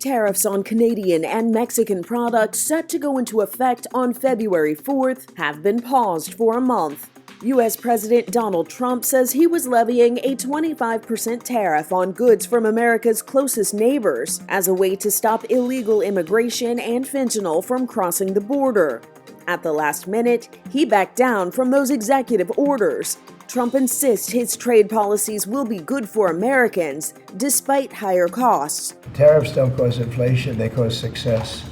Tariffs on Canadian and Mexican products set to go into effect on February 4th have been paused for a month. U.S. President Donald Trump says he was levying a 25% tariff on goods from America's closest neighbors as a way to stop illegal immigration and fentanyl from crossing the border. At the last minute, he backed down from those executive orders. Trump insists his trade policies will be good for Americans, despite higher costs. Tariffs don't cause inflation, they cause success.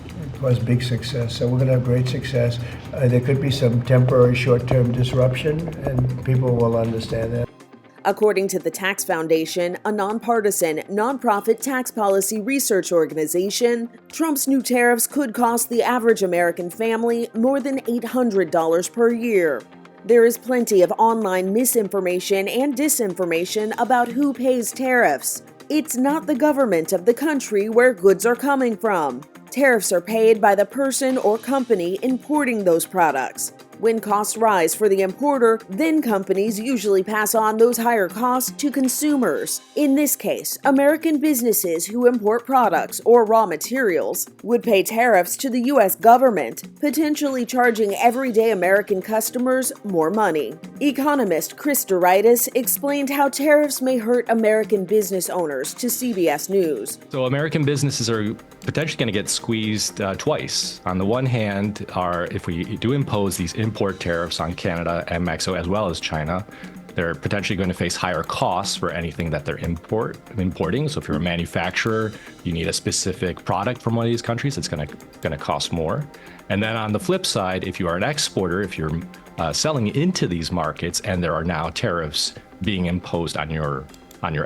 They cause big success. So we're going to have great success. There could be some temporary short-term disruption, and people will understand that. According to the Tax Foundation, a nonpartisan, nonprofit tax policy research organization, Trump's new tariffs could cost the average American family more than $800 per year. There is plenty of online misinformation and disinformation about who pays tariffs. It's not the government of the country where goods are coming from. Tariffs are paid by the person or company importing those products. When costs rise for the importer, then companies usually pass on those higher costs to consumers. In this case, American businesses who import products or raw materials would pay tariffs to the U.S. government, potentially charging everyday American customers more money. Economist Chris Doritis explained how tariffs may hurt American business owners to CBS News. So American businesses are potentially going to get squeezed twice. On the one hand, if we do impose these import tariffs on Canada and Mexico as well as China, they're potentially going to face higher costs for anything that they're importing. So if you're a manufacturer, you need a specific product from one of these countries, it's going to cost more. And then on the flip side, if you are an exporter, if you're selling into these markets and there are now tariffs being imposed on your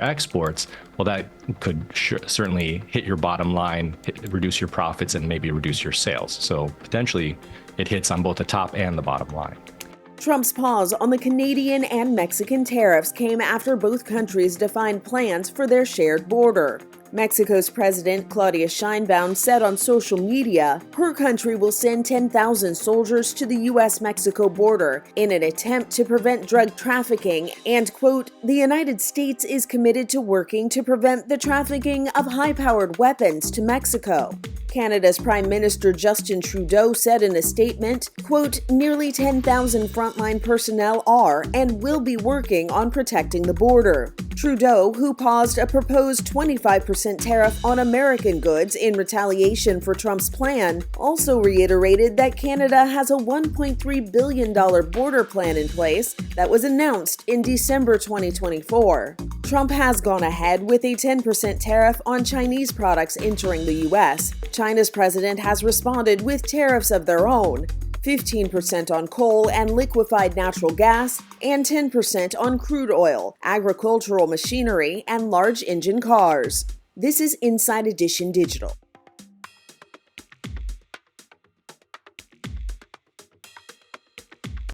exports, well, that could certainly hit your bottom line, reduce your profits, and maybe reduce your sales. So potentially it hits on both the top and the bottom line. Trump's pause on the Canadian and Mexican tariffs came after both countries defined plans for their shared border. Mexico's President Claudia Sheinbaum said on social media her country will send 10,000 soldiers to the U.S.-Mexico border in an attempt to prevent drug trafficking and, quote, "The United States is committed to working to prevent the trafficking of high-powered weapons to Mexico." Canada's Prime Minister Justin Trudeau said in a statement, quote, "Nearly 10,000 frontline personnel are and will be working on protecting the border." Trudeau, who paused a proposed 25% tariff on American goods in retaliation for Trump's plan, also reiterated that Canada has a $1.3 billion border plan in place that was announced in December 2024. Trump has gone ahead with a 10% tariff on Chinese products entering the U.S. China's president has responded with tariffs of their own, 15% on coal and liquefied natural gas, and 10% on crude oil, agricultural machinery, and large engine cars. This is Inside Edition Digital.